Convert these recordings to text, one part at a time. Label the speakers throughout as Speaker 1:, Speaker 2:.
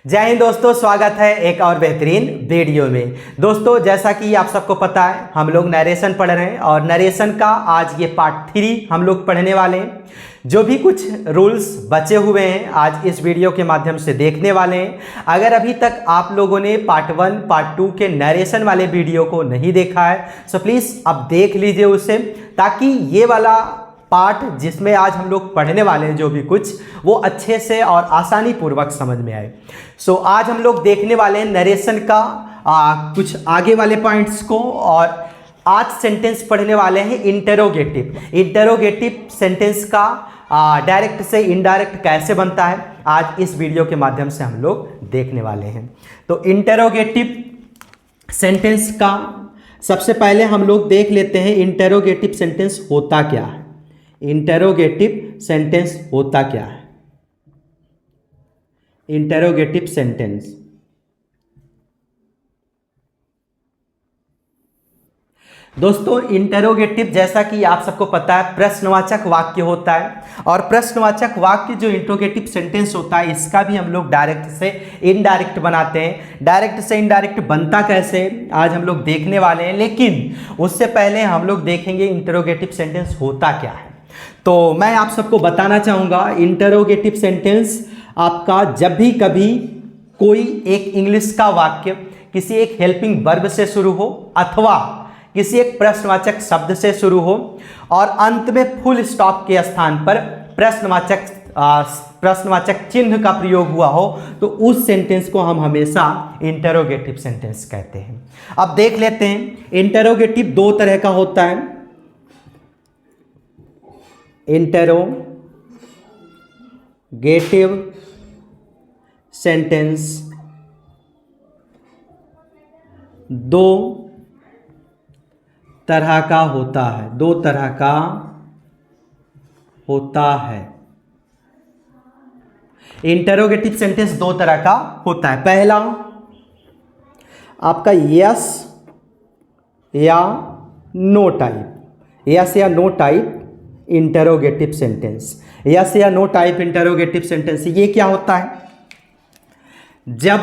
Speaker 1: जय हिंद दोस्तों, स्वागत है एक और बेहतरीन वीडियो में। दोस्तों, जैसा कि आप सबको पता है, हम लोग नरेशन पढ़ रहे हैं और नरेशन का आज ये पार्ट 3 हम लोग पढ़ने वाले हैं। जो भी कुछ रूल्स बचे हुए हैं आज इस वीडियो के माध्यम से देखने वाले हैं। अगर अभी तक आप लोगों ने पार्ट 1 पार्ट 2 के नरेशन वाले वीडियो को नहीं देखा है तो प्लीज़ अब देख लीजिए उसे, ताकि ये वाला पार्ट जिसमें आज हम लोग पढ़ने वाले हैं जो भी कुछ वो अच्छे से और आसानी पूर्वक समझ में आए। सो आज हम लोग देखने वाले हैं नरेशन का कुछ आगे वाले पॉइंट्स को, और आज सेंटेंस पढ़ने वाले हैं इंटरोगेटिव सेंटेंस का डायरेक्ट से इनडायरेक्ट कैसे बनता है, आज इस वीडियो के माध्यम से हम लोग देखने वाले हैं। तो इंटरोगेटिव सेंटेंस का सबसे पहले हम लोग देख लेते हैं इंटरोगेटिव सेंटेंस होता क्या है। इंटरोगेटिव सेंटेंस होता क्या है? इंटरोगेटिव सेंटेंस दोस्तों, इंटरोगेटिव जैसा कि आप सबको पता है प्रश्नवाचक वाक्य होता है, और प्रश्नवाचक वाक्य जो इंटरोगेटिव सेंटेंस होता है इसका भी हम लोग डायरेक्ट से इनडायरेक्ट बनाते हैं। डायरेक्ट से इनडायरेक्ट बनता कैसे आज हम लोग देखने वाले हैं, लेकिन उससे पहले हम लोग देखेंगे इंटरोगेटिव सेंटेंस होता क्या है। तो मैं आप सबको बताना चाहूँगा, इंटरोगेटिव सेंटेंस आपका जब भी कभी कोई एक इंग्लिश का वाक्य किसी एक हेल्पिंग वर्ब से शुरू हो अथवा किसी एक प्रश्नवाचक शब्द से शुरू हो और अंत में फुल स्टॉप के स्थान पर प्रश्नवाचक चिन्ह का प्रयोग हुआ हो, तो उस सेंटेंस को हम हमेशा इंटरोगेटिव सेंटेंस कहते हैं। अब देख लेते हैं, इंटरोगेटिव दो तरह का होता है। इंटरोगेटिव सेंटेंस दो तरह का होता है। इंटरोगेटिव सेंटेंस दो तरह का होता है। पहला आपका यस या no type interrogative sentence. Yes या नो टाइप इंटरोगेटिव सेंटेंस ये क्या होता है? जब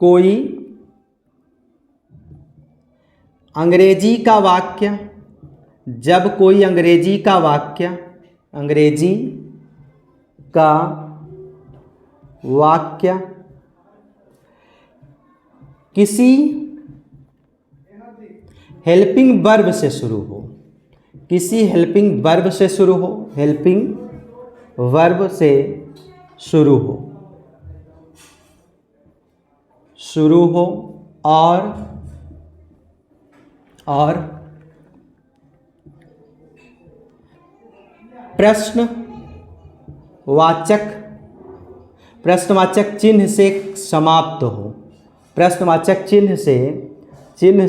Speaker 1: कोई अंग्रेजी का वाक्य किसी हेल्पिंग वर्ब से शुरू हो, और प्रश्नवाचक चिन्ह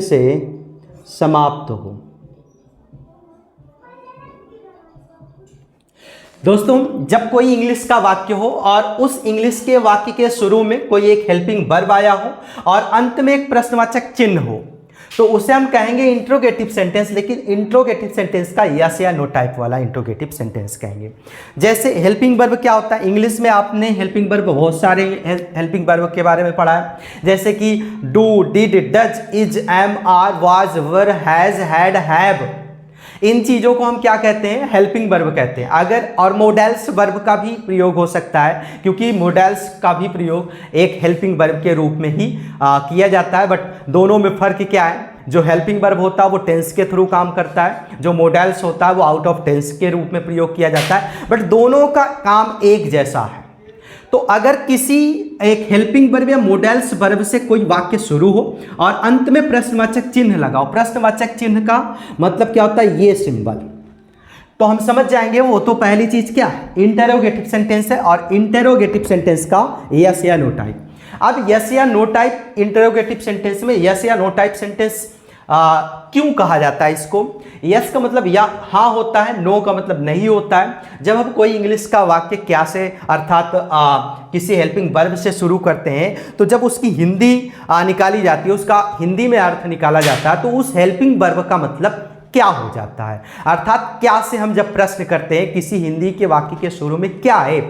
Speaker 1: से समाप्त हो। दोस्तों, जब कोई इंग्लिश का वाक्य हो और उस इंग्लिश के वाक्य के शुरू में कोई एक हेल्पिंग वर्ब आया हो और अंत में एक प्रश्नवाचक चिन्ह हो, तो उसे हम कहेंगे इंट्रोगेटिव सेंटेंस। लेकिन इंट्रोगेटिव सेंटेंस का यस या नो टाइप वाला इंट्रोगेटिव सेंटेंस कहेंगे। जैसे हेल्पिंग वर्ब क्या होता है? इंग्लिश में आपने हेल्पिंग वर्ब बहुत सारे हेल्पिंग वर्ब के बारे में पढ़ा है, जैसे कि do, did, does, is, am, are, was, were, has, had, have. इन चीज़ों को हम क्या कहते हैं? हेल्पिंग वर्ब कहते हैं। अगर और मोडेल्स वर्ब का भी प्रयोग हो सकता है, क्योंकि मोडेल्स का भी प्रयोग एक हेल्पिंग वर्ब के रूप में ही किया जाता है। बट दोनों में फ़र्क क्या है? जो हेल्पिंग वर्ब होता है वो टेंस के थ्रू काम करता है, जो मोडेल्स होता है वो आउट ऑफ टेंस के रूप में प्रयोग किया जाता है, बट दोनों का काम एक जैसा है। तो अगर किसी एक हेल्पिंग वर्ब या मोडेल्स वर्ब से कोई वाक्य शुरू हो और अंत में प्रश्नवाचक चिन्ह लगाओ, प्रश्नवाचक चिन्ह का मतलब क्या होता है? ये सिंबल, तो हम समझ जाएंगे वो तो पहली चीज क्या है? इंटरोगेटिव सेंटेंस है। और इंटरोगेटिव सेंटेंस का यस या नो टाइप। अब यस या नो टाइप इंटरोगेटिव सेंटेंस में यस या नो टाइप सेंटेंस क्यों कहा जाता है इसको? यस का मतलब या हाँ होता है, नो का मतलब नहीं होता है। जब हम कोई इंग्लिश का वाक्य क्या से अर्थात किसी हेल्पिंग वर्ब से शुरू करते हैं, तो जब उसकी हिंदी निकाली जाती है, उसका हिंदी में अर्थ निकाला जाता है, तो उस हेल्पिंग वर्ब का मतलब क्या हो जाता है। अर्थात क्या से हम जब प्रश्न करते हैं किसी हिंदी के वाक्य के शुरू में क्या है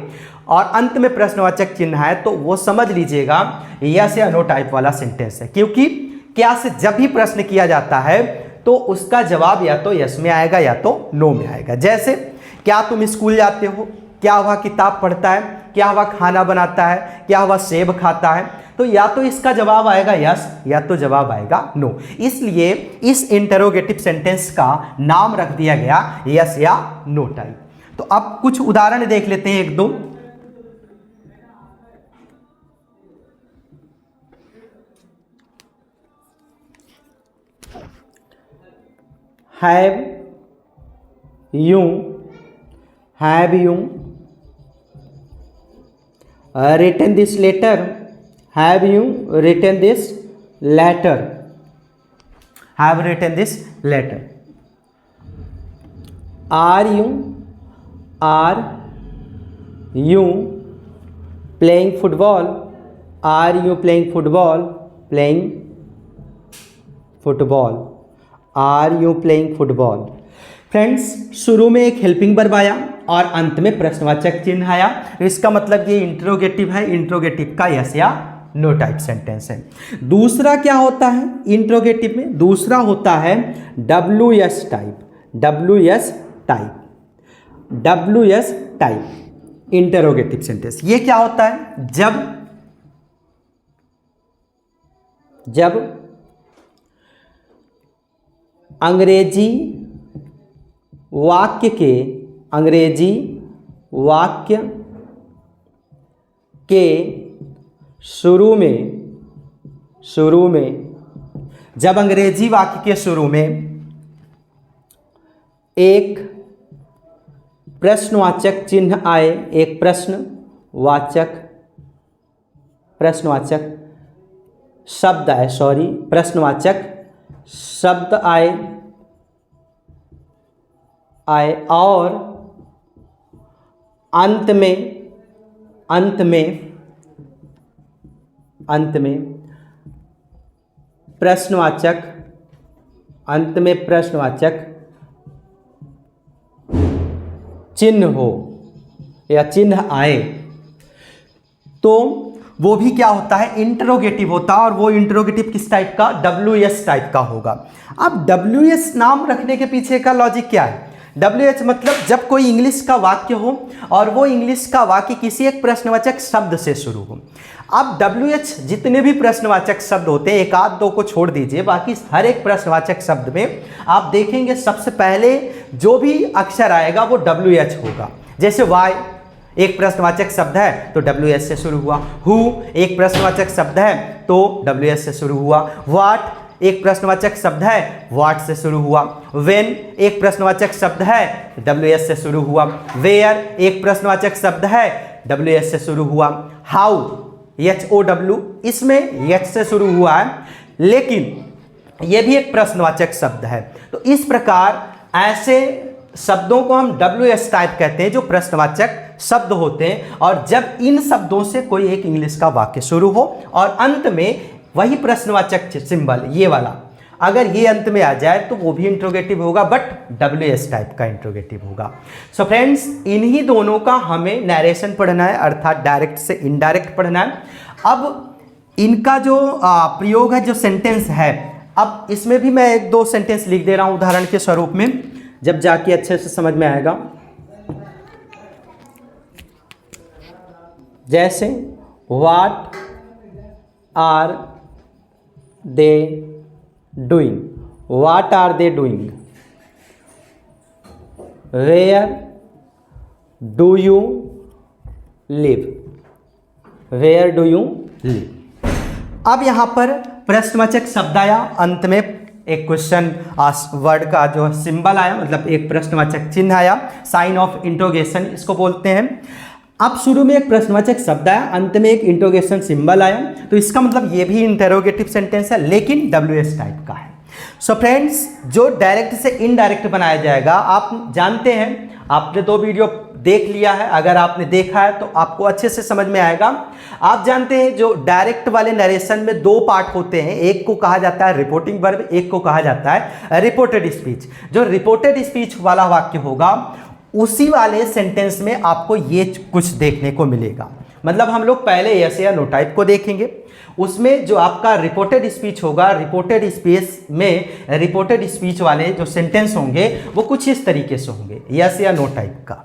Speaker 1: और अंत में प्रश्नवाचक चिन्ह है, तो वो समझ लीजिएगा यस या नो टाइप वाला सेंटेंस है। क्योंकि क्या से जब भी प्रश्न किया जाता है तो उसका जवाब या तो यस में आएगा या तो नो में आएगा। जैसे क्या तुम स्कूल जाते हो, क्या वह किताब पढ़ता है, क्या वह खाना बनाता है, क्या वह सेब खाता है, तो या तो इसका जवाब आएगा यस या तो जवाब आएगा नो। इसलिए इस इंटरोगेटिव सेंटेंस का नाम रख दिया गया यस या नो टाइप। तो अब कुछ उदाहरण देख लेते हैं एक दो। Have you written this letter? Have you written this letter? Have written this letter. Are you playing football? Are you playing football? Playing football. Are you playing football? Friends, शुरू में एक हेल्पिंग वर्ब आया और अंत में प्रश्नवाचक चिन्ह आया। इसका मतलब ये इंट्रोगेटिव है। इंट्रोगेटिव का यस या नो टाइप सेंटेंस है। दूसरा क्या होता है इंट्रोगेटिव में? दूसरा होता है W S type interrogative sentence. ये क्या होता है? जब अंग्रेजी वाक्य के शुरू में जब अंग्रेजी वाक्य के शुरू में एक प्रश्नवाचक चिन्ह आए, एक प्रश्नवाचक शब्द आए और अंत में प्रश्नवाचक चिन्ह हो या चिन्ह आए, तो वो भी क्या होता है? इंटरोगेटिव होता है। और वो इंटरोगेटिव किस टाइप का? WS टाइप का होगा। अब WS नाम रखने के पीछे का लॉजिक क्या है? WH मतलब जब कोई इंग्लिश का वाक्य हो और वो इंग्लिश का वाक्य किसी एक प्रश्नवाचक शब्द से शुरू हो। अब WH जितने भी प्रश्नवाचक शब्द होते हैं, एक आध दो को छोड़ दीजिए, बाकी हर एक प्रश्नवाचक शब्द में आप देखेंगे सबसे पहले जो भी अक्षर आएगा वो WH होगा। जैसे वाई एक प्रश्नवाचक शब्द है तो WH से शुरू हुआ। हु एक प्रश्नवाचक शब्द है तो WH से शुरू हुआ। व्हाट एक प्रश्नवाचक शब्द है, व्हाट से शुरू हुआ। व्हेन एक प्रश्नवाचक शब्द है, WH से शुरू हुआ। वेयर एक प्रश्नवाचक शब्द है, WH से शुरू हुआ। हाउ HOW इसमें H से शुरू हुआ है, लेकिन यह भी एक प्रश्नवाचक शब्द है। तो इस प्रकार ऐसे शब्दों को हम WS टाइप कहते हैं जो प्रश्नवाचक शब्द होते हैं। और जब इन शब्दों से कोई एक इंग्लिश का वाक्य शुरू हो और अंत में वही प्रश्नवाचक सिंबल ये वाला अगर ये अंत में आ जाए तो वो भी इंट्रोगेटिव होगा, बट WS टाइप का इंट्रोगेटिव होगा। सो फ्रेंड्स, इन्हीं दोनों का हमें नरेशन पढ़ना है, अर्थात डायरेक्ट से इनडायरेक्ट पढ़ना है। अब इनका जो प्रयोग है, जो सेंटेंस है, अब इसमें भी मैं एक दो सेंटेंस लिख दे रहा हूं उदाहरण के स्वरूप में, जब जाके अच्छे से समझ में आएगा। जैसे what are they doing, what are they doing. Where do you live, where do you live. अब यहां पर प्रश्नवाचक शब्द आया, अंत में एक क्वेश्चन वर्ड का जो सिंबल आया, मतलब एक प्रश्नवाचक चिन्ह आया, साइन ऑफ इंट्रोगेशन इसको बोलते हैं। अब शुरू में एक प्रश्नवाचक शब्द आया, अंत में एक इंट्रोगेशन सिंबल आया, तो इसका मतलब ये भी इंटरोगेटिव सेंटेंस है, लेकिन WS टाइप का है। सो फ्रेंड्स, जो डायरेक्ट से इनडायरेक्ट बनाया जाएगा, आप जानते हैं आपने 2 वीडियो देख लिया है, अगर आपने देखा है तो आपको अच्छे से समझ में आएगा। आप जानते हैं जो डायरेक्ट वाले नरेशन में 2 पार्ट होते हैं, एक को कहा जाता है रिपोर्टिंग वर्ब, एक को कहा जाता है रिपोर्टेड स्पीच। जो रिपोर्टेड स्पीच वाला वाक्य होगा उसी वाले सेंटेंस में आपको ये कुछ देखने को मिलेगा। मतलब हम लोग पहले यस या नो टाइप को देखेंगे, उसमें जो आपका रिपोर्टेड स्पीच होगा, रिपोर्टेड स्पीच में रिपोर्टेड स्पीच वाले जो सेंटेंस होंगे वो कुछ इस तरीके से होंगे, यस या नो टाइप का।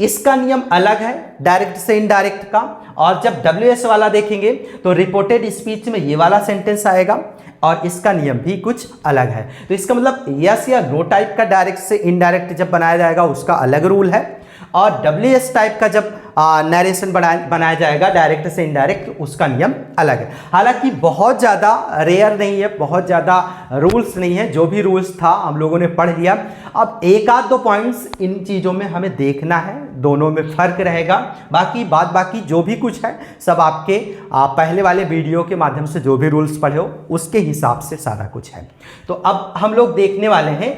Speaker 1: इसका नियम अलग है डायरेक्ट से इनडायरेक्ट का। और जब WS वाला देखेंगे तो रिपोर्टेड स्पीच में ये वाला सेंटेंस आएगा और इसका नियम भी कुछ अलग है। तो इसका मतलब यस या नो टाइप का डायरेक्ट से इनडायरेक्ट जब बनाया जाएगा उसका अलग रूल है, और WS टाइप का जब नरेशन बनाया जाएगा डायरेक्ट से इनडायरेक्ट उसका नियम अलग है। हालांकि बहुत ज़्यादा रेयर नहीं है, बहुत ज़्यादा रूल्स नहीं है, जो भी रूल्स था हम लोगों ने पढ़ लिया। अब एक आध 2 पॉइंट्स इन चीज़ों में हमें देखना है, दोनों में फ़र्क रहेगा। बाकी जो भी कुछ है सब आपके पहले वाले वीडियो के माध्यम से जो भी रूल्स पढ़े हो उसके हिसाब से सारा कुछ है। तो अब हम लोग देखने वाले हैं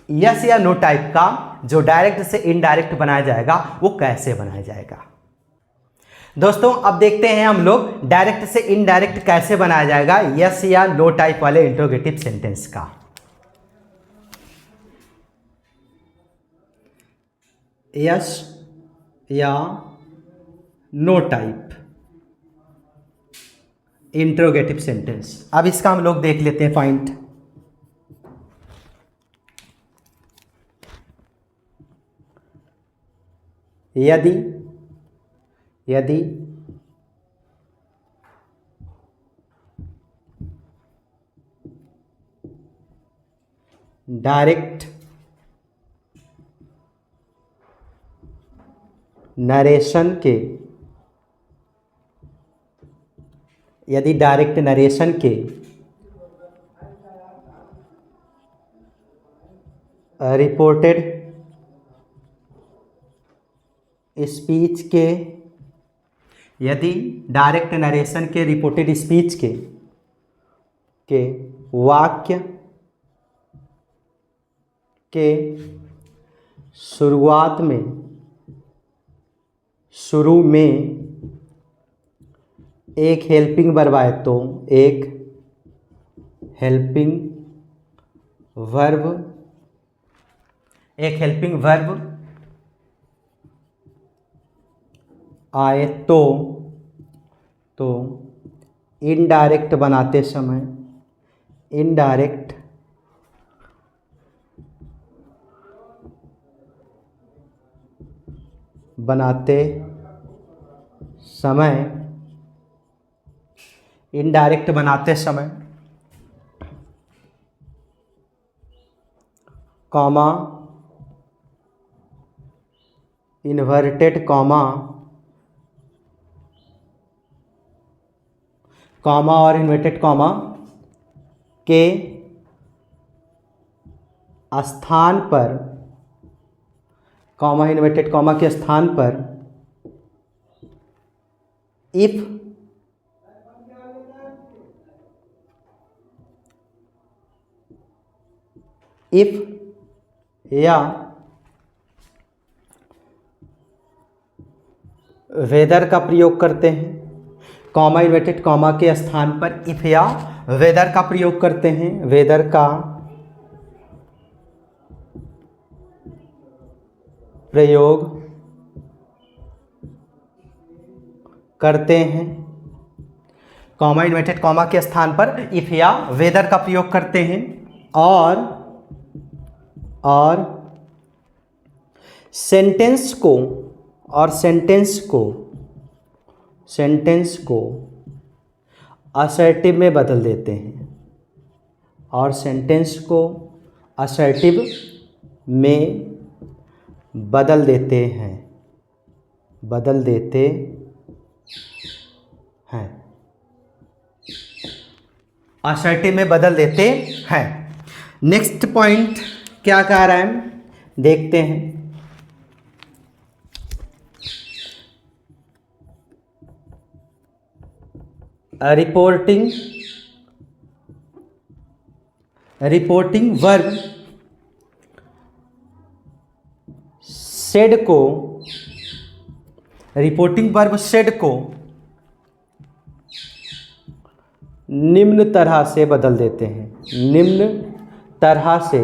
Speaker 1: यस या नो टाइप का जो डायरेक्ट से इनडायरेक्ट बनाया जाएगा वो कैसे बनाया जाएगा। दोस्तों अब देखते हैं हम लोग डायरेक्ट से इनडायरेक्ट कैसे बनाया जाएगा यस या नो टाइप वाले इंट्रोगेटिव सेंटेंस का। यस या नो टाइप इंट्रोगेटिव सेंटेंस। अब इसका हम लोग देख लेते हैं पॉइंट। यदि डायरेक्ट नरेशन के रिपोर्टेड स्पीच के, यदि डायरेक्ट नरेशन के रिपोर्टेड स्पीच के वाक्य के शुरू में एक हेल्पिंग वर्ब आए तो एक हेल्पिंग वर्ब आए तो इनडायरेक्ट बनाते समय कॉमा इन्वर्टेड कॉमा और इन्वर्टेड कॉमा के स्थान पर, कॉमा इन्वर्टेड कॉमा के स्थान पर इफ या वेदर का प्रयोग करते हैं। कॉमा इन्वर्टेड कॉमा के स्थान पर इफ या वेदर का प्रयोग करते हैं, वेदर का प्रयोग करते हैं। कॉमा इन्वर्टेड कॉमा के स्थान पर इफ या वेदर का प्रयोग करते हैं और सेंटेंस को असर्टिव में बदल देते हैं, और सेंटेंस को असर्टिव में बदल देते हैं। असर्टिव में बदल देते हैं। नेक्स्ट पॉइंट क्या कह रहा है देखते हैं। रिपोर्टिंग वर्ब सेड को, रिपोर्टिंग वर्ब सेड को निम्न तरह से बदल देते हैं, निम्न तरह से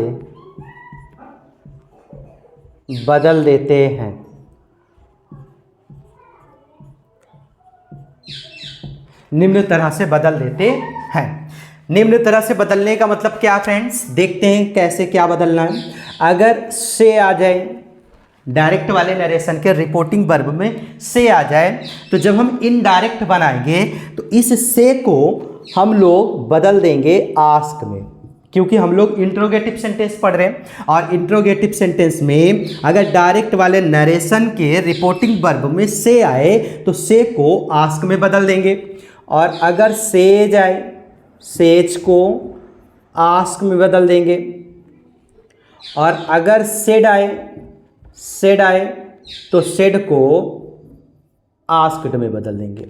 Speaker 1: बदल देते हैं। निम्न तरह से बदल देते हैं। निम्न तरह से बदलने का मतलब क्या फ्रेंड्स, देखते हैं कैसे क्या बदलना है। अगर से आ जाए, डायरेक्ट वाले नरेशन के रिपोर्टिंग वर्ब में से आ जाए, तो जब हम इनडायरेक्ट बनाएंगे तो इस से को हम लोग बदल देंगे आस्क में, क्योंकि हम लोग इंट्रोगेटिव सेंटेंस पढ़ रहे हैं और इंट्रोगेटिव सेंटेंस में अगर डायरेक्ट वाले नरेशन के रिपोर्टिंग वर्ब में से आए तो से को आस्क में बदल देंगे, और अगर सेज आए, सेज को आस्क में बदल देंगे, और अगर सेड आए, सेड आए तो सेड को आस्क्ड में बदल देंगे,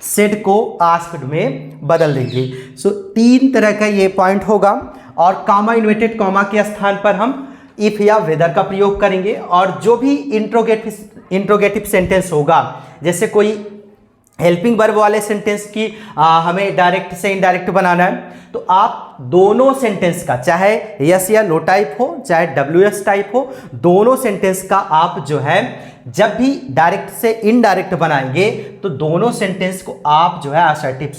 Speaker 1: सेड को आस्क्ड में बदल देंगे। सो तीन तरह का ये पॉइंट होगा, और कामा इन्वर्टेड कॉमा के स्थान पर हम इफ या वेदर का प्रयोग करेंगे, और जो भी इंट्रोगेटिव सेंटेंस होगा, जैसे कोई हेल्पिंग वर्ब वाले सेंटेंस की हमें डायरेक्ट से इनडायरेक्ट बनाना है, तो आप दोनों सेंटेंस का, चाहे यस या नो टाइप हो, चाहे डब्ल्यू टाइप हो, दोनों सेंटेंस का आप जो है जब भी डायरेक्ट से इनडायरेक्ट बनाएंगे तो दोनों सेंटेंस को आप जो है असर्टिव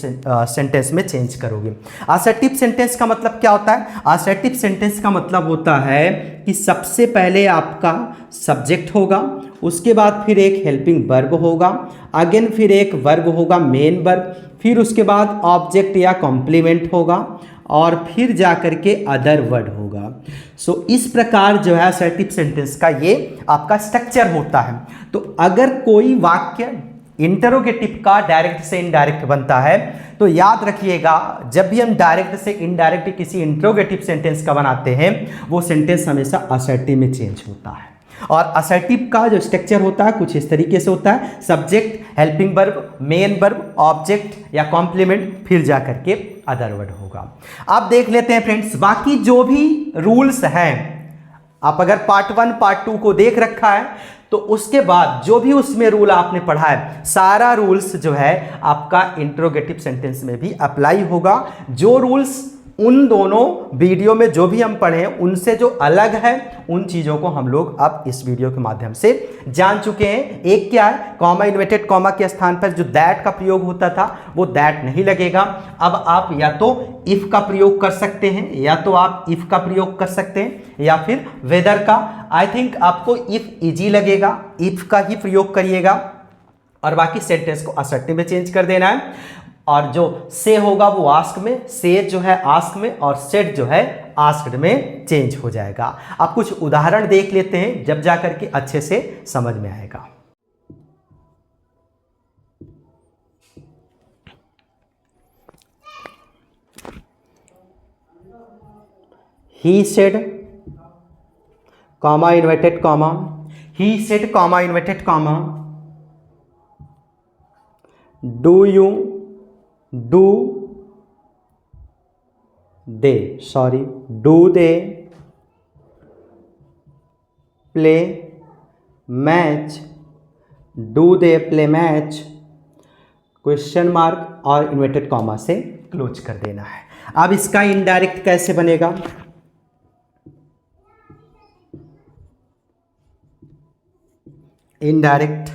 Speaker 1: सेंटेंस में चेंज करोगे। असर्टिव सेंटेंस का मतलब क्या होता है? असर्टिव सेंटेंस का मतलब होता है कि सबसे पहले आपका सब्जेक्ट होगा, उसके बाद फिर एक हेल्पिंग वर्ब होगा, अगेन फिर एक वर्ब होगा मेन वर्ब, फिर उसके बाद ऑब्जेक्ट या कॉम्प्लीमेंट होगा, और फिर जाकर के अदर वर्ड होगा। सो इस प्रकार जो है असर्टिव सेंटेंस का ये आपका स्ट्रक्चर होता है। तो अगर कोई वाक्य इंटरोगेटिव का डायरेक्ट से इनडायरेक्ट बनता है तो याद रखिएगा, जब भी हम डायरेक्ट से इनडायरेक्ट किसी इंटरोगेटिव सेंटेंस का बनाते हैं वो सेंटेंस हमेशा असर्टिव में चेंज होता है। और असर्टिव का जो स्ट्रक्चर होता है कुछ इस तरीके से होता है, subject, helping verb, main verb, object या कॉम्प्लीमेंट, फिर जा करके अदर वर्ड होगा। आप देख लेते हैं फ्रेंड्स, बाकी जो भी रूल्स हैं, आप अगर पार्ट 1 पार्ट 2 को देख रखा है तो उसके बाद जो भी उसमें रूल आपने पढ़ा है, सारा रूल्स जो है आपका इंट्रोगेटिव सेंटेंस में भी अप्लाई होगा। जो रूल्स उन दोनों वीडियो में जो भी हम पढ़े हैं उनसे जो अलग है, उन चीज़ों को हम लोग अब इस वीडियो के माध्यम से जान चुके हैं। एक क्या है, कॉमा इन्वर्टेड कॉमा के स्थान पर जो दैट का प्रयोग होता था वो दैट नहीं लगेगा। अब आप या तो इफ का प्रयोग कर सकते हैं, या तो आप इफ का प्रयोग कर सकते हैं, या फिर वेदर का। आई थिंक आपको इफ इजी लगेगा, इफ का ही प्रयोग करिएगा, और बाकी सेंटेंस को असर्टिव में चेंज कर देना है। और जो से होगा वो आस्क में, से जो है आस्क में, और सेड जो है आस्क्ड में चेंज हो जाएगा। आप कुछ उदाहरण देख लेते हैं, जब जाकर के अच्छे से समझ में आएगा। He said comma inverted comma, he said comma inverted comma, do you, do they, sorry do they play match, do they play match, question mark और इन्वर्टेड कॉमा से क्लोज कर देना है। अब इसका इनडायरेक्ट कैसे बनेगा? इनडायरेक्ट,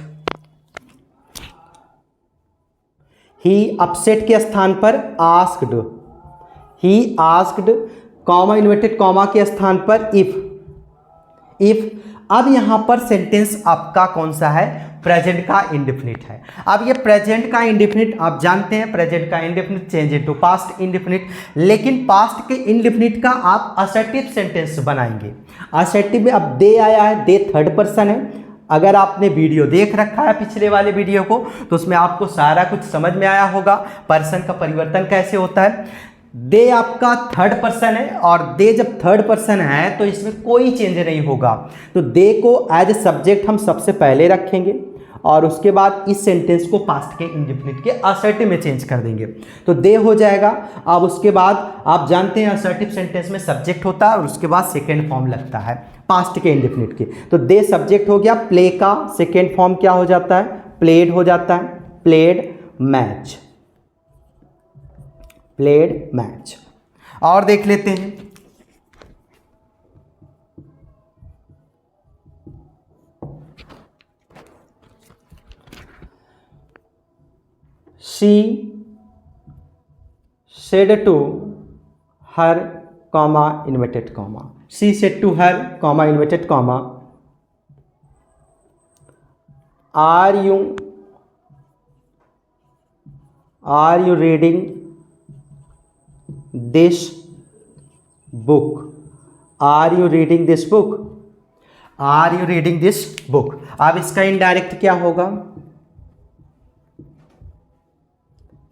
Speaker 1: ही अपसेट के स्थान पर asked, he asked, comma inverted comma के स्थान पर इफ, इफ। अब यहां पर सेंटेंस आपका कौन सा है? प्रेजेंट का इंडेफिनिट है। अब ये प्रेजेंट का इंडेफिनिट आप जानते हैं, प्रेजेंट का indefinite change into past indefinite, लेकिन पास्ट के इंडेफिनिट का आप असर्टिव सेंटेंस बनाएंगे। असर्टिव में अब दे आया है, दे थर्ड पर्सन है। अगर आपने वीडियो देख रखा है पिछले वाले वीडियो को तो उसमें आपको सारा कुछ समझ में आया होगा, पर्सन का परिवर्तन कैसे होता है। दे आपका थर्ड पर्सन है, और दे जब थर्ड पर्सन है तो इसमें कोई चेंज नहीं होगा। तो दे को एज ए सब्जेक्ट हम सबसे पहले रखेंगे, और उसके बाद इस सेंटेंस को पास्ट के इंडेफिनिट के असर्टिव में चेंज कर देंगे तो दे हो जाएगा। अब उसके बाद आप जानते हैं असर्टिव सेंटेंस में सब्जेक्ट होता है और उसके बाद सेकेंड फॉर्म लगता है पास्ट के इंडेफिनिट के। तो दे सब्जेक्ट हो गया, प्ले का सेकेंड फॉर्म क्या हो जाता है, प्लेड हो जाता है, प्लेड मैच, प्लेड मैच। और देख लेते हैं she said to her comma inverted comma, she said to her comma inverted comma are you reading this book, are you reading this book, are you reading this book. अब इसका indirect क्या होगा,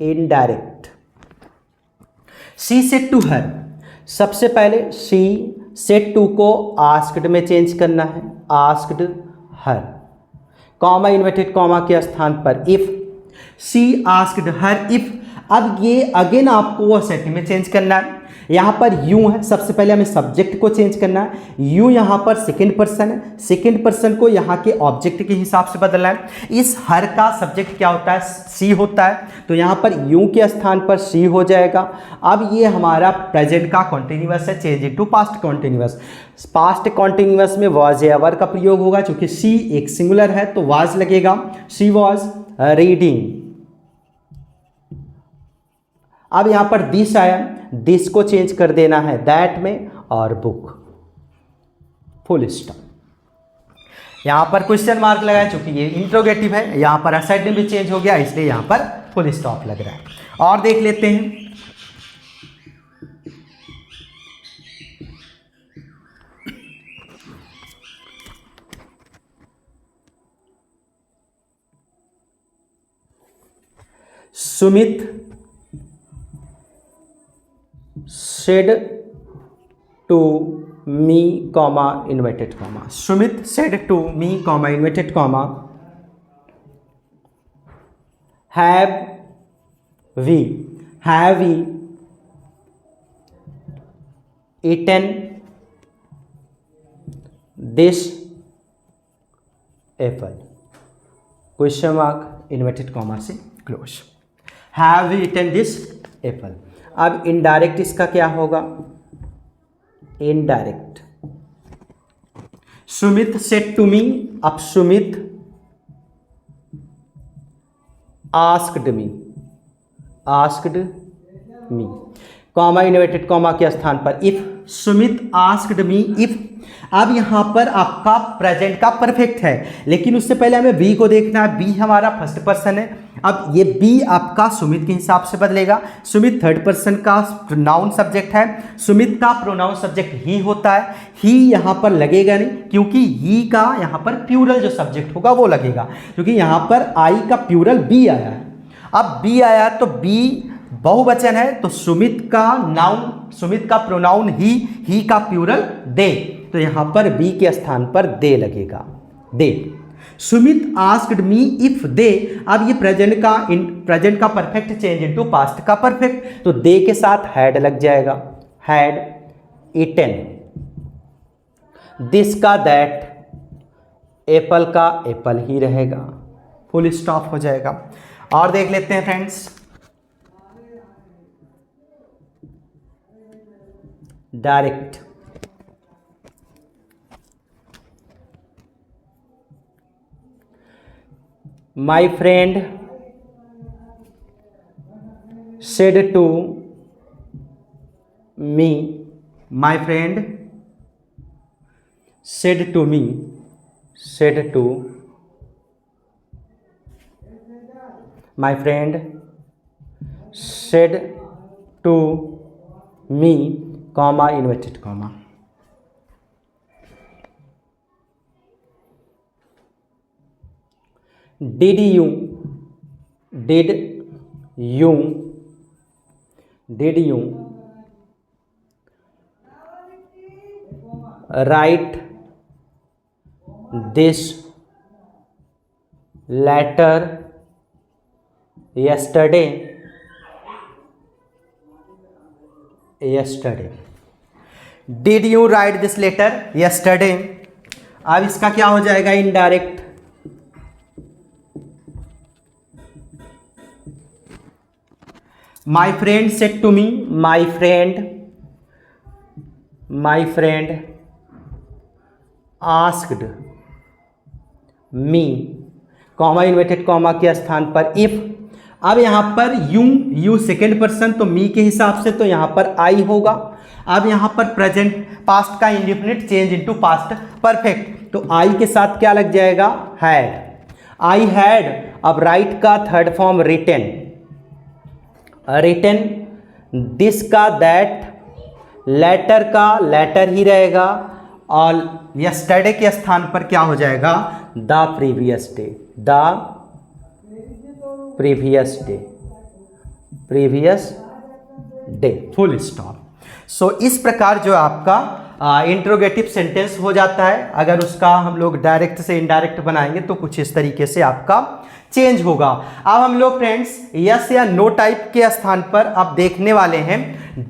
Speaker 1: indirect she said to her, सबसे पहले she said to को asked में चेंज करना है, asked her, comma inverted comma के स्थान पर if, she asked her if. अब ये अगेन आपको वो सेट में चेंज करना है, यहाँ पर यू है, सबसे पहले हमें सब्जेक्ट को चेंज करना है, यू यहाँ पर सेकंड पर्सन है, सेकंड पर्सन को यहाँ के ऑब्जेक्ट के हिसाब से बदलना है। इस हर का सब्जेक्ट क्या होता है, सी होता है, तो यहाँ पर यू के स्थान पर सी हो जाएगा। अब ये हमारा प्रेजेंट का कॉन्टिन्यूअस है, change into past continuous. Past continuous में वॉज या वर का प्रयोग होगा, क्योंकि सी एक सिंगुलर है तो वॉज लगेगा, शी वॉज रीडिंग। अब यहां पर दिस आया, दिस को चेंज कर देना है दैट में और बुक, फुल स्टॉप। यहां पर क्वेश्चन मार्क लगाए चूंकि ये इंट्रोगेटिव है, यहां पर असर्टिव भी चेंज हो गया इसलिए यहां पर फुल स्टॉप लग रहा है। और देख लेते हैं Sumit said to me comma inverted comma, Sumit said to me comma inverted comma have we eaten this apple, question mark inverted comma से close, have we eaten this apple. अब इनडायरेक्ट इसका क्या होगा, indirect Sumit said to me, अब Sumit asked me, asked me, comma inverted comma के स्थान पर if, Sumit asked me if. अब यहां पर आपका प्रेजेंट का परफेक्ट है, लेकिन उससे पहले हमें बी को देखना है, बी हमारा फर्स्ट पर्सन है। अब ये बी आपका सुमित के हिसाब से बदलेगा, सुमित थर्ड पर्सन का प्रोनाउन सब्जेक्ट है, सुमित का प्रोनाउन सब्जेक्ट ही होता है, ही यहां पर लगेगा नहीं क्योंकि ही का यहां पर प्लूरल जो सब्जेक्ट होगा वो लगेगा, क्योंकि यहां पर आई का प्लूरल बी आया है। अब बी आया तो बी बहुवचन है, तो सुमित का नाउन, सुमित का प्रोनाउन ही का प्लूरल दे, तो यहां पर बी के स्थान पर दे लगेगा, they. Sumit asked me if they, अब ये प्रेजेंट का परफेक्ट चेंज इनटू पास्ट का परफेक्ट, तो दे के साथ हैड लग जाएगा, हैड ईटन, दिस का दैट, एप्पल का एप्पल ही रहेगा, फुल स्टॉप हो जाएगा। और देख लेते हैं friends direct, my friend said to me, my friend said to me, said to, my friend said to me comma inverted comma, did you write this letter yesterday, yesterday. Did you write this letter yesterday? अब इसका क्या हो जाएगा indirect, my friend said to me, my friend asked me, comma inverted comma के स्थान पर if. अब यहाँ पर यू सेकेंड पर्सन, तो मी के हिसाब से तो यहाँ पर आई होगा। अब यहाँ पर प्रेजेंट पास्ट का indefinite change into past perfect, तो आई के साथ क्या लग जाएगा, हैड, आई हैड। अब राइट का third form written, written, this का दैट, लेटर का लेटर ही रहेगा, और यस्टरडे के स्थान पर क्या हो जाएगा, the previous day, the previous day, previous day, full stop. So इस प्रकार जो आपका इंट्रोगेटिव सेंटेंस हो जाता है। अगर उसका हम लोग डायरेक्ट से इनडायरेक्ट बनाएंगे तो कुछ इस तरीके से आपका चेंज होगा। अब हम लोग फ्रेंड्स यस या नो टाइप के स्थान पर अब देखने वाले हैं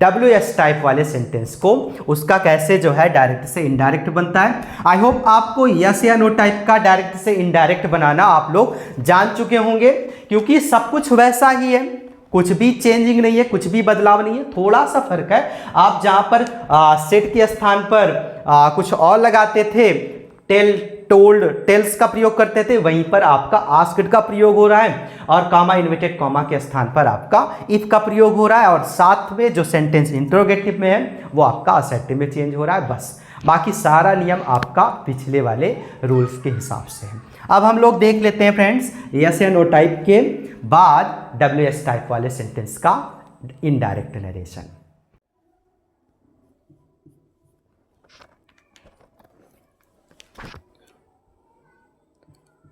Speaker 1: WS टाइप वाले सेंटेंस को, उसका कैसे जो है डायरेक्ट से इनडायरेक्ट बनता है। आई होप आपको यस या नो टाइप का डायरेक्ट से इनडायरेक्ट बनाना आप लोग जान चुके होंगे, क्योंकि सब कुछ वैसा ही है, कुछ भी चेंजिंग नहीं है, कुछ भी बदलाव नहीं है, थोड़ा सा फर्क है। आप जहां पर सेट के स्थान पर कुछ और लगाते थे, टेल, टोल्ड, टेल्स का प्रयोग करते थे, वहीं पर आपका आस्क्ड का प्रयोग हो रहा है, और कामा इन्वर्टेड कॉमा के स्थान पर आपका इफ का प्रयोग हो रहा है, और साथ में जो सेंटेंस इंट्रोगेटिव में है वो आपका असर्टिव में चेंज हो रहा है। बस बाकी सारा नियम आपका पिछले वाले रूल्स के हिसाब से है। अब हम लोग देख लेते हैं फ्रेंड्स यस या नो टाइप के बाद WS टाइप वाले सेंटेंस का इनडायरेक्ट नरेशन।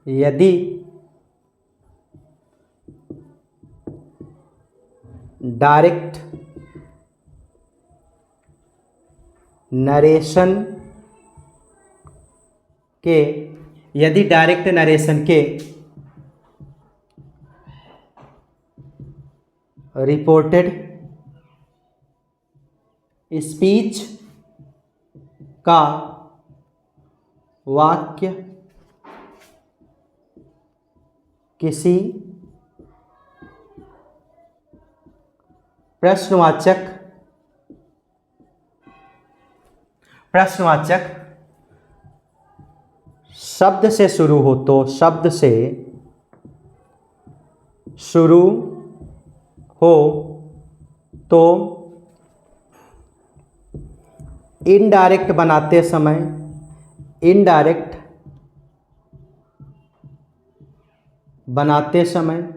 Speaker 1: यदि डायरेक्ट नरेशन के, यदि डायरेक्ट नरेशन के रिपोर्टेड स्पीच का वाक्य किसी प्रश्नवाचक शब्द से शुरू हो, तो शब्द से शुरू हो तो इनडायरेक्ट बनाते समय, इनडायरेक्ट बनाते समय,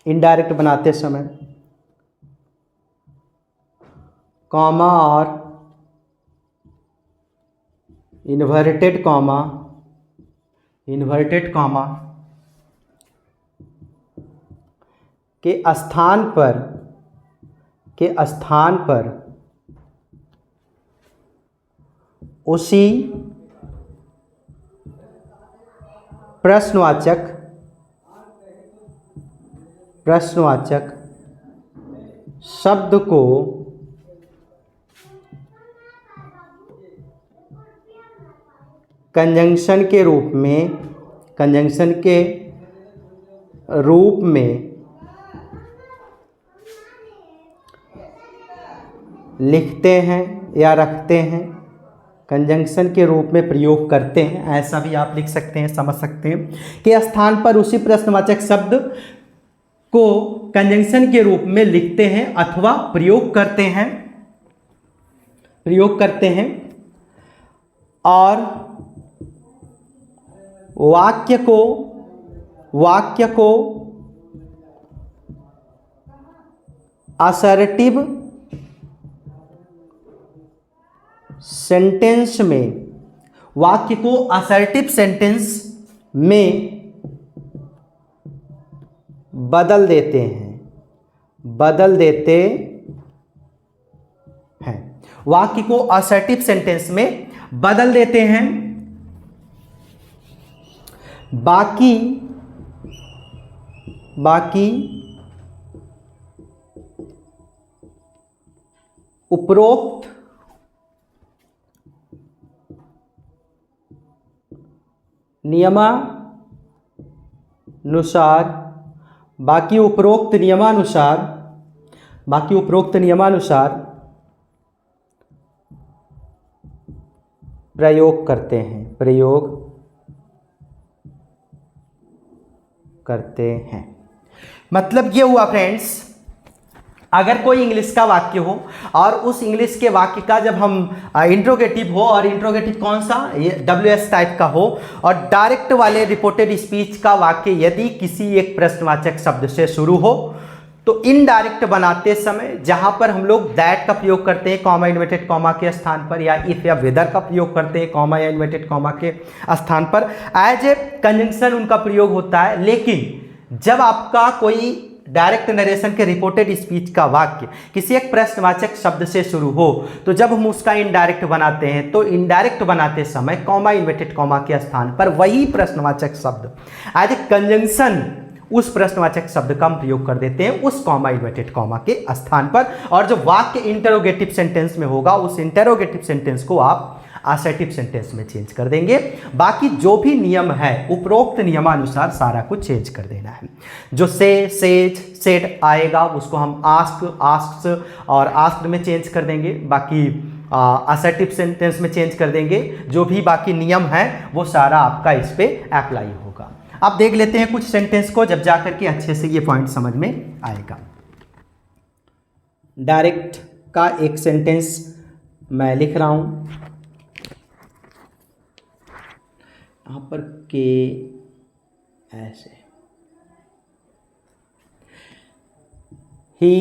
Speaker 1: इनडायरेक्ट बनाते समय कॉमा और इन्वर्टेड कॉमा, इन्वर्टेड कॉमा के स्थान पर उसी प्रश्नवाचक शब्द को कंजंक्शन के रूप में लिखते हैं या रखते हैं, कंजंक्शन के रूप में प्रयोग करते हैं, ऐसा भी आप लिख सकते हैं, समझ सकते हैं, के स्थान पर उसी प्रश्नवाचक शब्द को कंजंक्शन के रूप में लिखते हैं अथवा प्रयोग करते हैं और वाक्य को असर्टिव सेंटेंस में, वाक्य को असर्टिव सेंटेंस में बदल देते हैं, वाक्य को असर्टिव सेंटेंस में बदल देते हैं बाकी उपरोक्त नियमानुसार प्रयोग करते हैं। मतलब ये हुआ फ्रेंड्स, अगर कोई इंग्लिश का वाक्य हो और उस इंग्लिश के वाक्य का जब हम इंट्रोगेटिव हो, और इंट्रोगेटिव कौन सा, ये WS टाइप का हो, और डायरेक्ट वाले रिपोर्टेड स्पीच का वाक्य यदि किसी एक प्रश्नवाचक शब्द से शुरू हो, तो इनडायरेक्ट बनाते समय जहां पर हम लोग दैट का प्रयोग करते हैं कॉमा इन्वर्टेड कॉमा के स्थान पर, या इफ या वेदर का प्रयोग करते हैं कॉमा या इन्वर्टेड कॉमा के स्थान पर, एज ए कंजंक्शन उनका प्रयोग होता है। लेकिन जब आपका कोई डायरेक्ट नरेशन के रिपोर्टेड स्पीच का वाक्य किसी एक प्रश्नवाचक शब्द से शुरू हो, तो जब हम उसका इनडायरेक्ट बनाते हैं तो इनडायरेक्ट बनाते समय कॉमा इन्वर्टेड कॉमा के स्थान पर वही प्रश्नवाचक शब्द एज ए कंजंक्शन उस प्रश्नवाचक शब्द का हम प्रयोग कर देते हैं उस कॉमा इन्वर्टेड कॉमा के स्थान पर, और जो वाक्य इंटरोगेटिव सेंटेंस में होगा उस इंटरोगेटिव सेंटेंस को आप असर्टिव सेंटेंस में चेंज कर देंगे। बाकी जो भी नियम है उपरोक्त नियमानुसार सारा कुछ चेंज कर देना है। जो से, सेज, सेड आएगा उसको हम आस्क, आस्क्स और आस्क्ड में चेंज कर देंगे। बाकी असर्टिव सेंटेंस में चेंज कर देंगे। जो भी बाकी नियम है वो सारा आपका इस पे अप्लाई होगा। अब देख लेते हैं कुछ सेंटेंस को, जब जाकर के अच्छे से ये पॉइंट समझ में आएगा। डायरेक्ट का एक सेंटेंस मैं लिख रहा हूं यहां पर के ऐसे, ही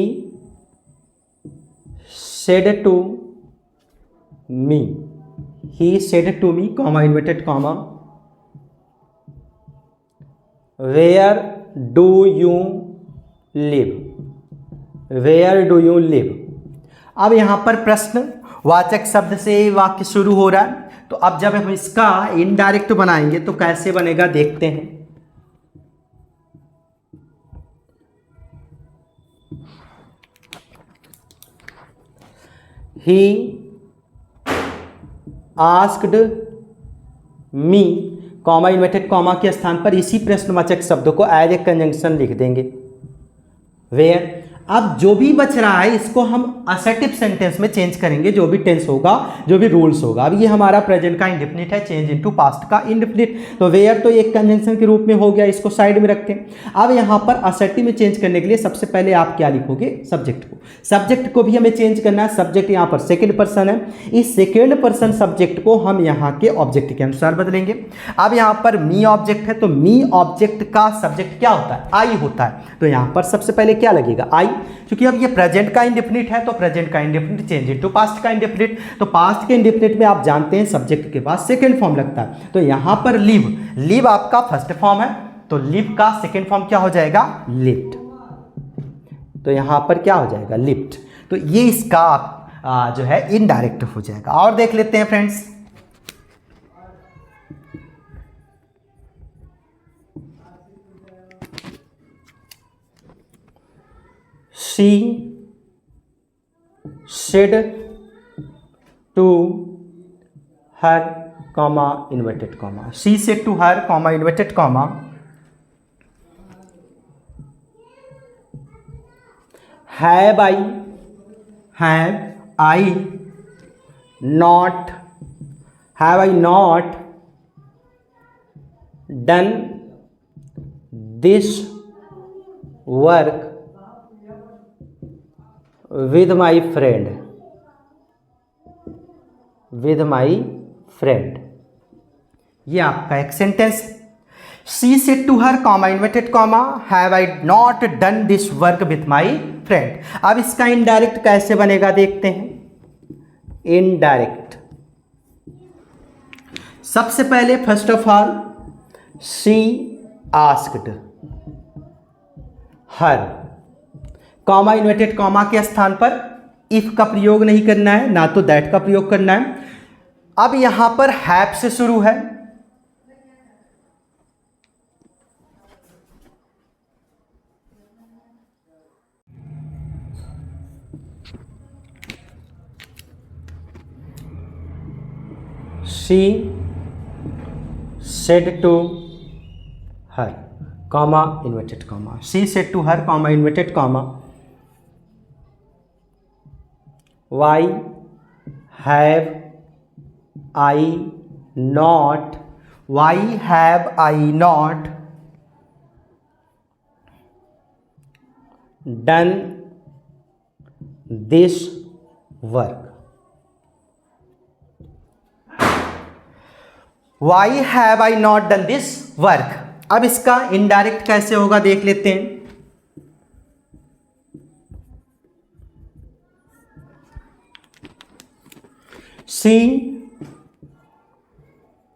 Speaker 1: said to me comma inverted comma, where do you live. अब यहां पर प्रश्न वाचक शब्द से वाक्य शुरू हो रहा है, तो अब जब हम इसका इनडायरेक्ट बनाएंगे तो कैसे बनेगा देखते हैं। He asked me comma inverted comma के स्थान पर इसी प्रश्नवाचक शब्द को एज ए कंजंक्शन लिख देंगे वेयर। अब जो भी बच रहा है इसको हम असर्टिव सेंटेंस में चेंज करेंगे, जो भी टेंस होगा, जो भी रूल्स होगा। अब ये हमारा प्रेजेंट का इंडेफिनिट है, चेंज इनटू पास्ट का इंडेफिनिट, तो वेयर तो एक कंजंक्शन के रूप में हो गया, इसको साइड में रखें। अब यहाँ पर असर्टिव में चेंज करने के लिए सबसे पहले आप क्या लिखोगे, सब्जेक्ट को। सब्जेक्ट को भी हमें चेंज करना है। सब्जेक्ट यहाँ पर सेकेंड पर्सन है, इस सेकेंड पर्सन सब्जेक्ट को हम यहाँ के ऑब्जेक्ट के अनुसार बदलेंगे। अब यहाँ पर मी ऑब्जेक्ट है, तो मी ऑब्जेक्ट का सब्जेक्ट क्या होता है, आई होता है, तो यहाँ पर सबसे पहले क्या लगेगा, आई। क्योंकि अब ये प्रेजेंट का इंडेफिनिट है तो प्रेजेंट का इंडेफिनिट चेंज इनटू पास्ट का इंडेफिनिट, तो पास्ट के इंडेफिनिट में आप जानते हैं सब्जेक्ट के बाद सेकंड फॉर्म लगता है, तो यहां पर लिव आपका फर्स्ट फॉर्म है, तो लिव का सेकंड फॉर्म क्या हो जाएगा, लिफ्ट। तो यहां पर क्या हो जाएगा, लिफ्ट। तो ये इसका जो है इनडायरेक्ट हो जाएगा। और देख लेते हैं friends, she said to her comma inverted comma, she said to her comma inverted comma, have I not done this work with my friend। ये आपका एक sentence. She said to her comma inverted comma, have I not done this work with my friend। अब इसका indirect कैसे बनेगा देखते हैं। Indirect सबसे पहले first of all she asked her, comma inverted comma के स्थान पर इफ का प्रयोग नहीं करना है, ना तो दैट का प्रयोग करना है। अब यहां पर हैव से शुरू है, she said to her comma inverted comma, she said to her comma inverted comma, why have I not, why have I not done this work, why have I not done this work. अब इसका indirect कैसे होगा देख लेते हैं। She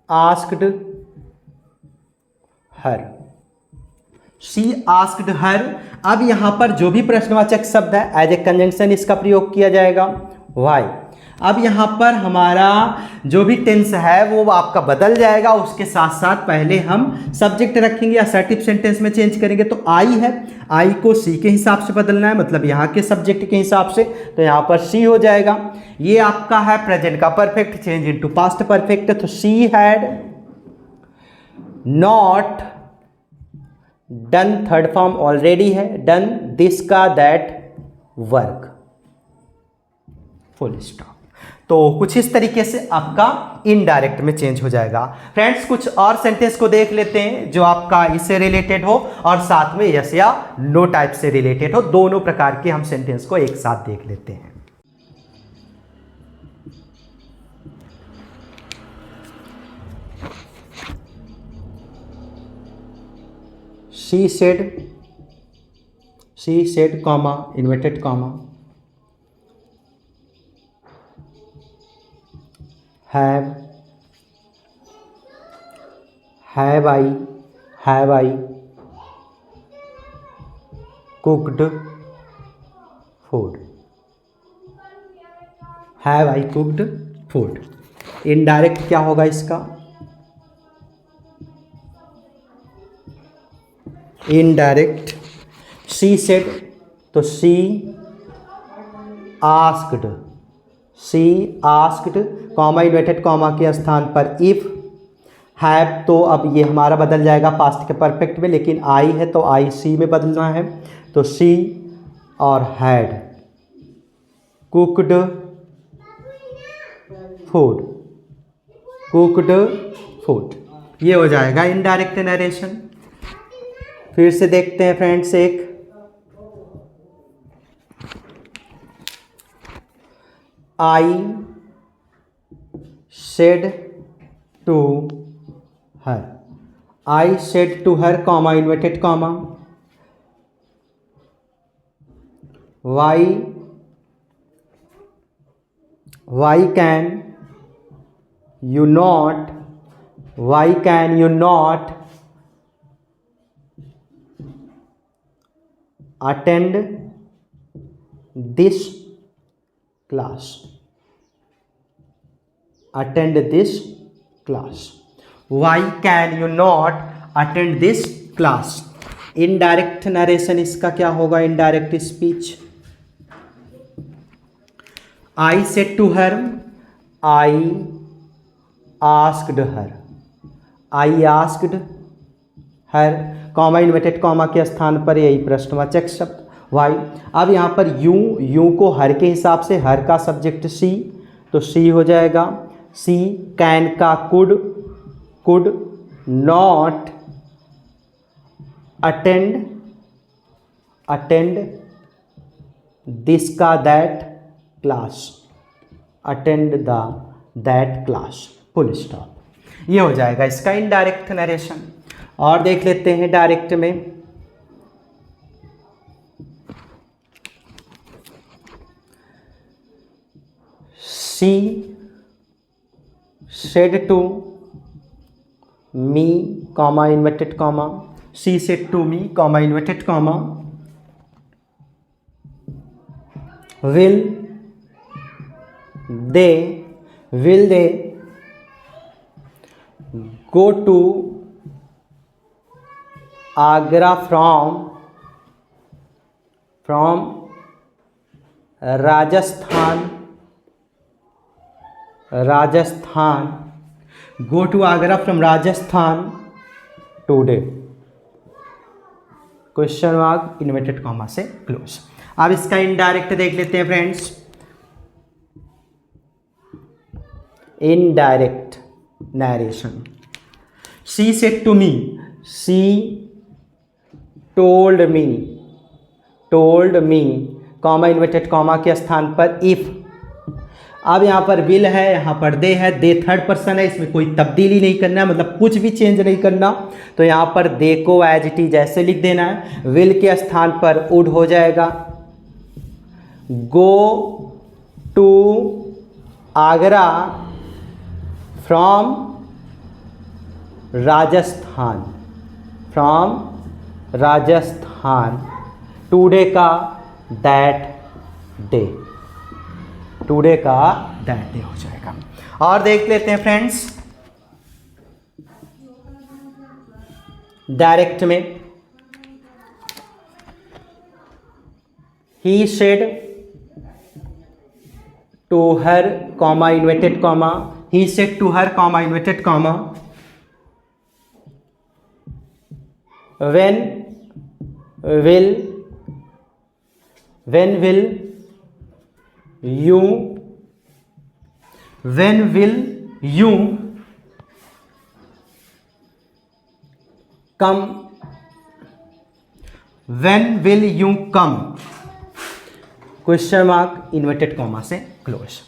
Speaker 1: asked her, she asked her. अब यहां पर जो भी प्रश्नवाचक शब्द है एज ए कंजंक्शन इसका प्रयोग किया जाएगा, वाई। अब यहाँ पर हमारा जो भी टेंस है वो आपका बदल जाएगा, उसके साथ साथ पहले हम सब्जेक्ट रखेंगे, असर्टिव सेंटेंस में चेंज करेंगे। तो आई है, आई को सी के हिसाब से बदलना है, मतलब यहाँ के सब्जेक्ट के हिसाब से, तो यहाँ पर सी हो जाएगा। ये आपका है प्रेजेंट का perfect change into past perfect, तो she had not done, third form already है, डन दिस का दैट वर्क, फुल स्टॉप। तो कुछ इस तरीके से आपका इनडायरेक्ट में चेंज हो जाएगा। फ्रेंड्स कुछ और सेंटेंस को देख लेते हैं जो आपका इससे रिलेटेड हो और साथ में यस या नो टाइप से रिलेटेड हो। दोनों प्रकार के हम सेंटेंस को एक साथ देख लेते हैं। She said comma inverted comma, have I cooked food, have I cooked food। Indirect क्या होगा इसका, इनडायरेक्ट शी सेड, तो she asked comma inverted comma के स्थान पर इफ, हैव तो अब ये हमारा बदल जाएगा पास्ट के परफेक्ट में, लेकिन आई है तो आई सी में बदलना है, तो शी और हैड कुकड फूड, ये हो जाएगा इनडायरेक्ट नरेशन। फिर से देखते हैं फ्रेंड्स एक, I said to her, I said to her comma inverted comma, why can you not attend this class, why can you not attend this class। Indirect narration इसका क्या होगा, indirect speech, I said to her, I asked her comma inverted comma के स्थान पर यही प्रश्नवाचक शब्द Y. अब यहाँ पर यू को हर के हिसाब से, हर का सब्जेक्ट सी, तो सी हो जाएगा। सी कैन का कुड नॉट अटेंड दिस का दैट क्लास, फुल स्टॉप। ये हो जाएगा इसका इनडायरेक्ट नरेशन। और देख लेते हैं डायरेक्ट में, she said to me comma inverted comma, she said to me comma inverted comma, will they go to Agra from Rajasthan go to Agra from Rajasthan today, question mark inverted comma से क्लोज। अब इसका indirect देख लेते हैं friends. Indirect narration, she said to me, she told me, comma inverted comma के स्थान पर if. अब यहाँ पर विल है, यहाँ पर दे है, दे थर्ड पर्सन है, इसमें कोई तब्दीली नहीं करना है, मतलब कुछ भी चेंज नहीं करना। तो यहाँ पर दे को एज इट इज ऐसे लिख देना है। विल के स्थान पर वुड हो जाएगा। Go to Agra from Rajasthan, today का दैट डे, टुडे का दैट डे हो जाएगा। और देख लेते हैं फ्रेंड्स डायरेक्ट में, he said to her comma inverted comma, he said to her comma inverted comma, when will you come, question mark inverted comma से close.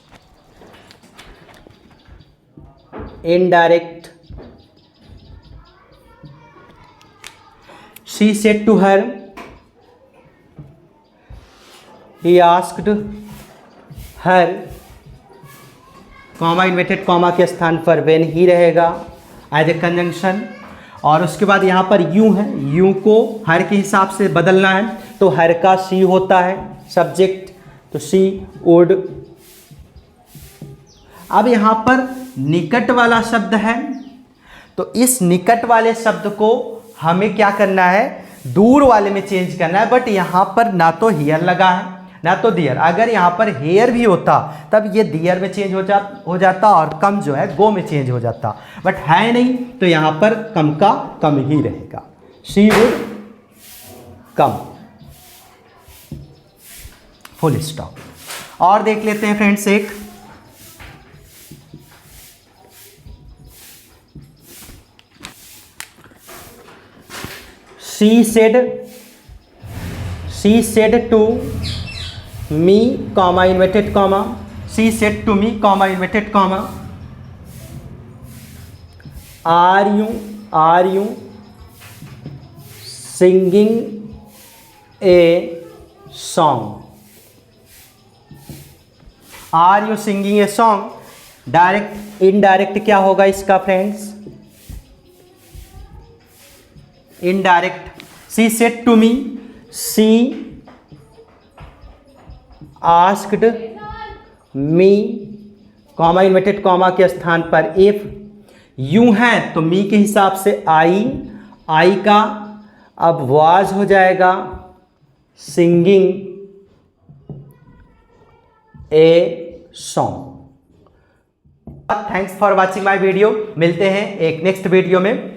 Speaker 1: Indirect, she said to her, he asked her, comma inverted comma के स्थान पर when ही रहेगा as a conjunction. और उसके बाद यहाँ पर यू है, यू को हर के हिसाब से बदलना है, तो हर का सी होता है सब्जेक्ट, तो सी वुड। अब यहाँ पर निकट वाला शब्द है, तो इस निकट वाले शब्द को हमें क्या करना है, दूर वाले में चेंज करना है। बट यहाँ पर ना तो हियर लगा है ना तो दियर। अगर यहाँ पर हेयर भी होता तब ये दियर में चेंज हो जाता और कम जो है गो में चेंज हो जाता, बट है नहीं, तो यहाँ पर कम का कम ही रहेगा। She would come, full stop. और देख लेते हैं फ्रेंड्स एक, she said to me, comma inverted comma, she said to me, comma inverted comma, are you singing a song, are you singing a song। Direct indirect क्या होगा इसका friends, indirect, she said to me, she asked me, comma inverted comma के स्थान पर if. You है तो मी के हिसाब से आई का अब वाज हो जाएगा singing a song. Thanks for watching my video. मिलते हैं एक नेक्स्ट वीडियो में।